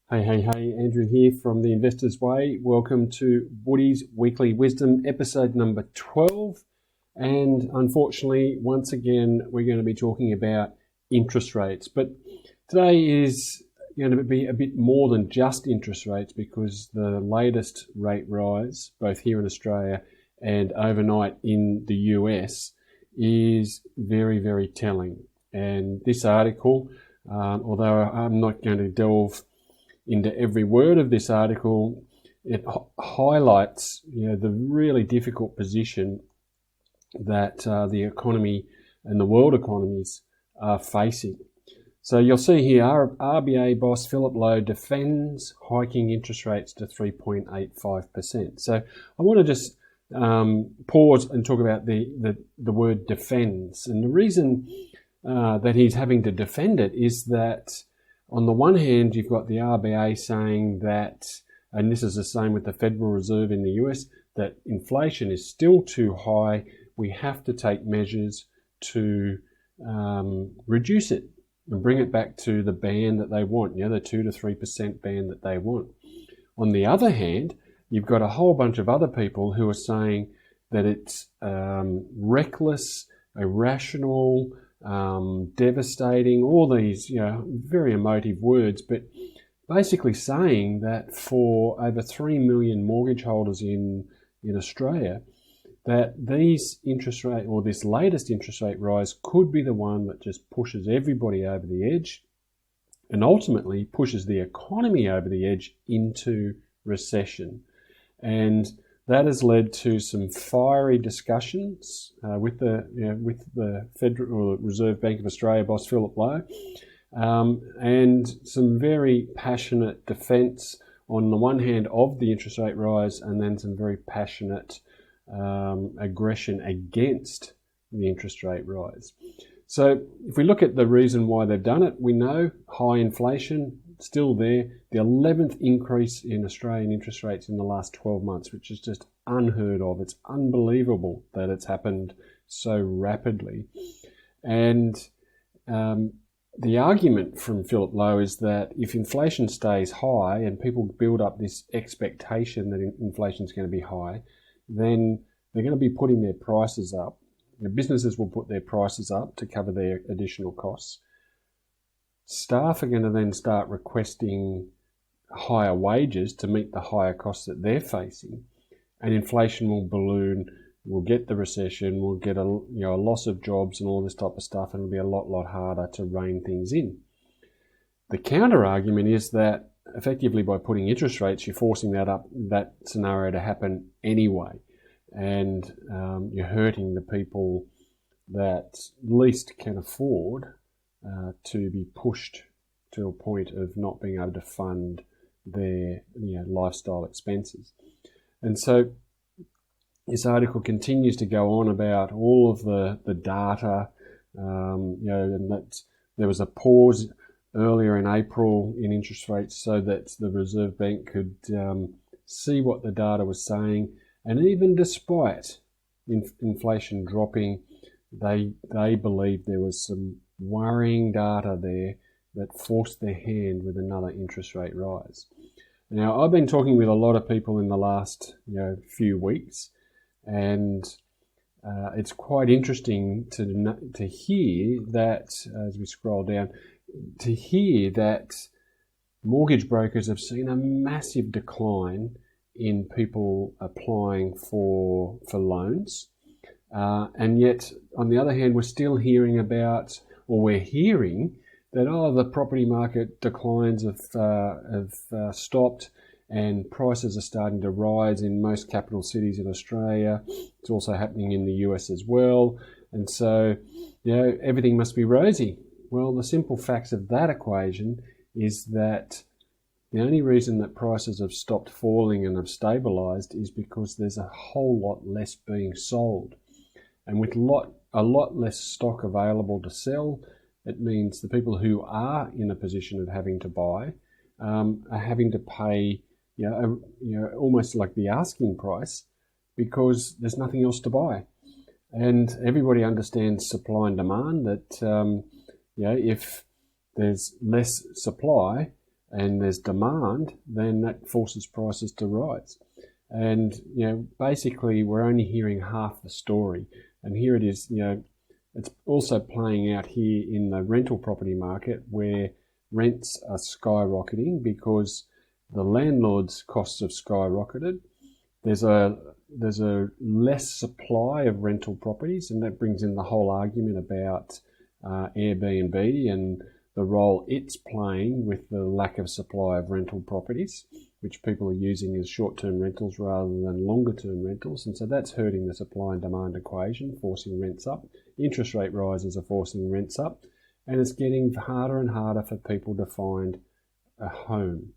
Hey, Andrew here from The Investor's Way. Welcome to Woody's Weekly Wisdom, episode number 12. And unfortunately, once again, we're going to be talking about interest rates. But today is going to be a bit more than just interest rates, because the latest rate rise, both here in Australia and overnight in the US, is very, very telling. And this article, although I'm not going to delve into every word of this article, it highlights the really difficult position that the economy and the world economies are facing. So you'll see here, RBA boss Philip Lowe defends hiking interest rates to 3.85%. So I want to just pause and talk about the word defends. And the reason that he's having to defend it is that on the one hand, you've got the RBA saying that, and this is the same with the Federal Reserve in the US, that inflation is still too high. We have to take measures to reduce it and bring it back to the band that they want, the 2 to 3% band that they want. On the other hand, you've got a whole bunch of other people who are saying that it's reckless, irrational, devastating, all these very emotive words, but basically saying that for over 3 million mortgage holders in Australia, that these interest rate, or this latest interest rate rise, could be the one that just pushes everybody over the edge and ultimately pushes the economy over the edge into recession. And that has led to some fiery discussions with the Federal or Reserve Bank of Australia boss Philip Lowe, and some very passionate defence on the one hand of the interest rate rise, and then some very passionate aggression against the interest rate rise. So if we look at the reason why they've done it, we know high inflation still there, the 11th increase in Australian interest rates in the last 12 months, which is just unheard of. It's unbelievable that it's happened so rapidly. And the argument from Philip Lowe is that if inflation stays high and people build up this expectation that inflation is going to be high, then they're going to be putting their prices up. Businesses will put their prices up to cover their additional costs. Staff are going to then start requesting higher wages to meet the higher costs that they're facing, and inflation will balloon. We'll get the recession. We'll get a loss of jobs and all this type of stuff, and it'll be a lot harder to rein things in. The counter argument is that effectively by putting interest rates, you're forcing that scenario to happen anyway, and you're hurting the people that least can afford to be pushed to a point of not being able to fund their lifestyle expenses. And so this article continues to go on about all of the data, and that there was a pause earlier in April in interest rates so that the Reserve Bank could see what the data was saying. And even despite inflation dropping, they believed there was some worrying data there that forced their hand with another interest rate rise. Now, I've been talking with a lot of people in the last few weeks, and it's quite interesting to hear that, as we scroll down, to hear that mortgage brokers have seen a massive decline in people applying for loans, and yet on the other hand, we're still hearing about, or we're hearing that the property market declines have stopped, and prices are starting to rise in most capital cities in Australia. It's also happening in the US as well, and so everything must be rosy. Well, the simple facts of that equation is that the only reason that prices have stopped falling and have stabilised is because there's a whole lot less being sold. And with a lot less stock available to sell, it means the people who are in a position of having to buy are having to pay almost like the asking price, because there's nothing else to buy. And everybody understands supply and demand, that if there's less supply, and there's demand, then that forces prices to rise. And, basically we're only hearing half the story. And here it is, it's also playing out here in the rental property market where rents are skyrocketing because the landlord's costs have skyrocketed. There's a less supply of rental properties, and that brings in the whole argument about Airbnb and the role it's playing with the lack of supply of rental properties, which people are using as short-term rentals rather than longer-term rentals. And so that's hurting the supply and demand equation, forcing rents up. Interest rate rises are forcing rents up, and it's getting harder and harder for people to find a home,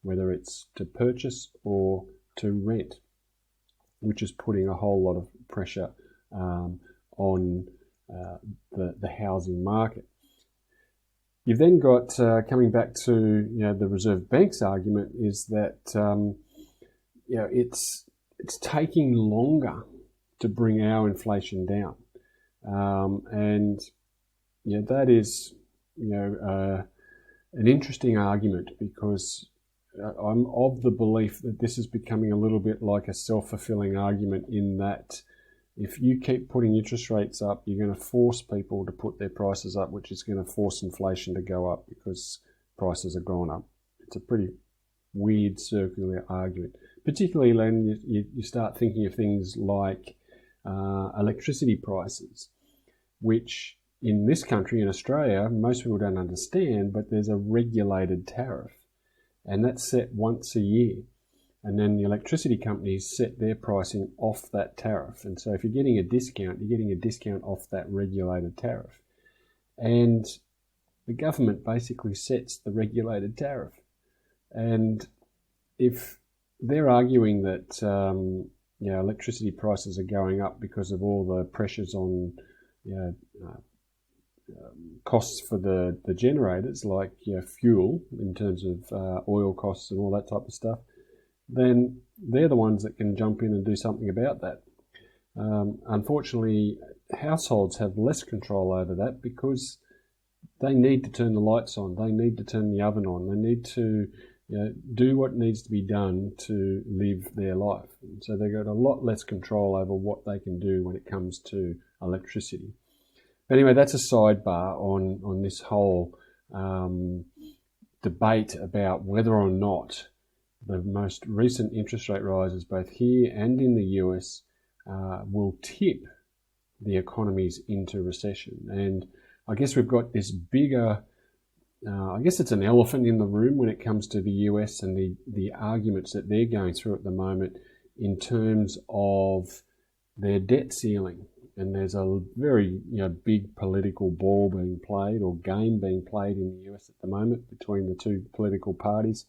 whether it's to purchase or to rent, which is putting a whole lot of pressure on the housing market. You've then got, coming back to the Reserve Bank's argument, is that it's taking longer to bring our inflation down, and that is an interesting argument, because I'm of the belief that this is becoming a little bit like a self-fulfilling argument, in that if you keep putting interest rates up, you're going to force people to put their prices up, which is going to force inflation to go up because prices have gone up. It's a pretty weird circular argument, particularly when you start thinking of things like electricity prices, which in this country, in Australia, most people don't understand, but there's a regulated tariff, and that's set once a year. And then the electricity companies set their pricing off that tariff. And so if you're getting a discount, you're getting a discount off that regulated tariff. And the government basically sets the regulated tariff. And if they're arguing that electricity prices are going up because of all the pressures on costs for the generators, like fuel in terms of oil costs and all that type of stuff, then they're the ones that can jump in and do something about that. Unfortunately, households have less control over that because they need to turn the lights on, they need to turn the oven on, they need to do what needs to be done to live their life. And so they've got a lot less control over what they can do when it comes to electricity. But anyway, that's a sidebar on this whole debate about whether or not the most recent interest rate rises, both here and in the US, will tip the economies into recession. And I guess we've got this bigger, I guess it's an elephant in the room when it comes to the US and the arguments that they're going through at the moment in terms of their debt ceiling. And there's a very big political ball being played, or game being played in the US at the moment between the two political parties,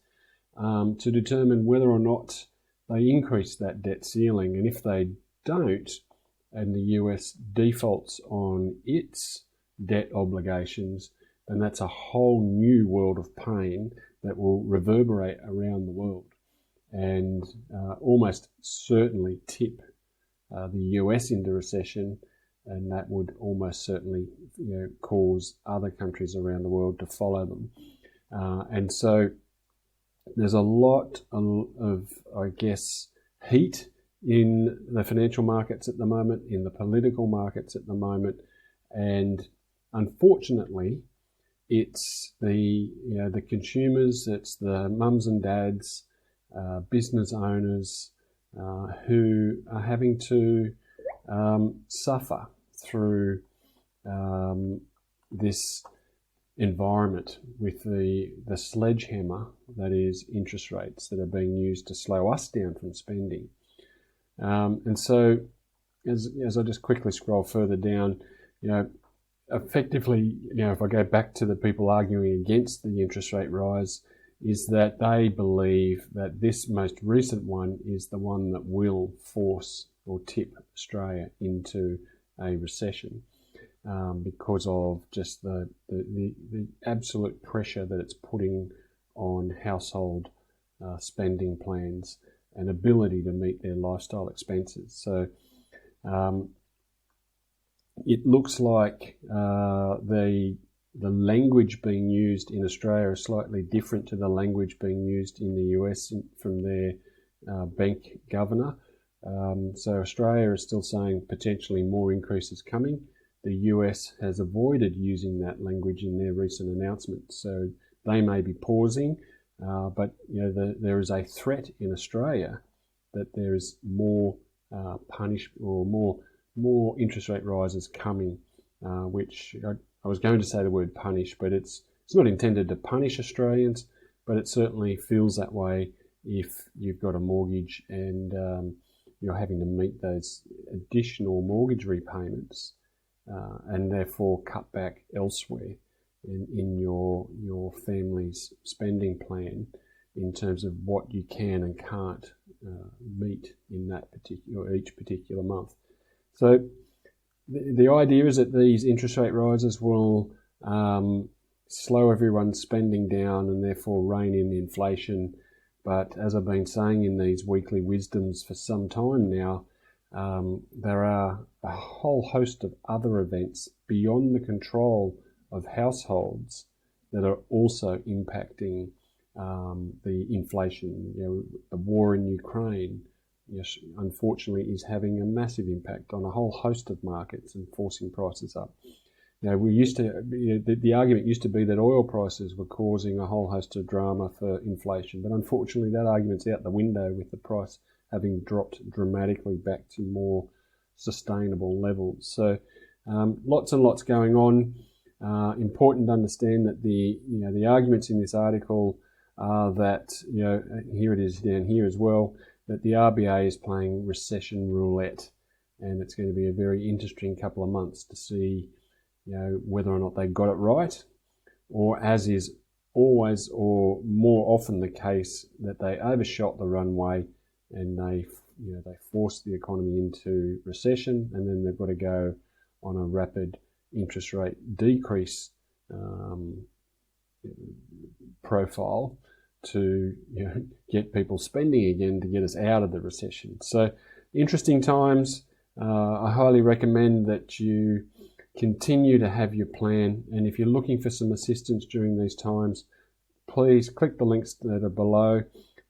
to determine whether or not they increase that debt ceiling. And if they don't, and the US defaults on its debt obligations, then that's a whole new world of pain that will reverberate around the world and almost certainly tip the US into recession, and that would almost certainly cause other countries around the world to follow them. And so there's a lot of, I guess, heat in the financial markets at the moment, in the political markets at the moment, and unfortunately, it's the consumers, it's the mums and dads, business owners who are having to suffer through this environment with the sledgehammer that is interest rates that are being used to slow us down from spending. And so as I just quickly scroll further down, effectively, if I go back to the people arguing against the interest rate rise, is that they believe that this most recent one is the one that will force or tip Australia into a recession, because of just the absolute pressure that it's putting on household spending plans and ability to meet their lifestyle expenses. So it looks like the the language being used in Australia is slightly different to the language being used in the US from their bank governor. So Australia is still saying potentially more increases coming. The US has avoided using that language in their recent announcements, so they may be pausing. But there is a threat in Australia that there is more more interest rate rises coming, which I was going to say the word punish, but it's not intended to punish Australians, but it certainly feels that way if you've got a mortgage and you're having to meet those additional mortgage repayments and therefore cut back elsewhere in your family's spending plan in terms of what you can and can't meet in that each particular month. So the idea is that these interest rate rises will slow everyone's spending down and therefore rein in inflation. But as I've been saying in these weekly wisdoms for some time now, there are a whole host of other events beyond the control of households that are also impacting the inflation. The war in Ukraine, yes, unfortunately, is having a massive impact on a whole host of markets and forcing prices up. We used to, the argument used to be that oil prices were causing a whole host of drama for inflation, but unfortunately that argument's out the window with the price having dropped dramatically back to more sustainable levels. So lots and lots going on. Important to understand that the arguments in this article are that, here it is down here as well, that the RBA is playing recession roulette, and it's going to be a very interesting couple of months to see whether or not they got it right, or, as is always or more often the case, that they overshot the runway and they forced the economy into recession, and then they've got to go on a rapid interest rate decrease profile to get people spending again to get us out of the recession. So interesting times. I highly recommend that you continue to have your plan, and if you're looking for some assistance during these times, please click the links that are below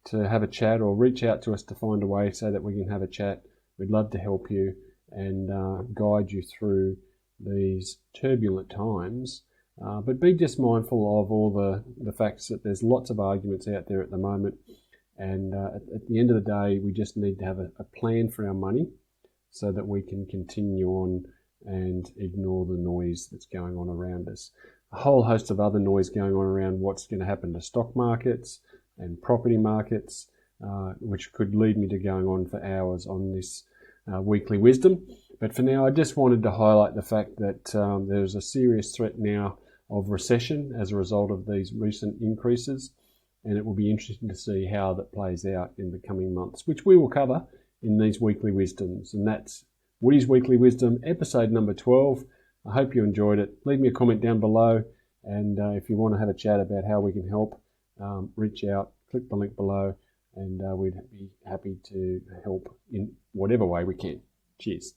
to have a chat, or reach out to us to find a way so that we can have a chat. We'd love to help you and guide you through these turbulent times, but be just mindful of all the facts that there's lots of arguments out there at the moment, and at the end of the day we just need to have a plan for our money so that we can continue on and ignore the noise that's going on around us. A whole host of other noise going on around what's going to happen to stock markets and property markets, which could lead me to going on for hours on this weekly wisdom. But for now, I just wanted to highlight the fact that there's a serious threat now of recession as a result of these recent increases, and it will be interesting to see how that plays out in the coming months, which we will cover in these weekly wisdoms. And that's Woody's Weekly Wisdom, episode number 12. I hope you enjoyed it. Leave me a comment down below, and if you want to have a chat about how we can help, reach out, click the link below, and we'd be happy to help in whatever way we can. Cheers.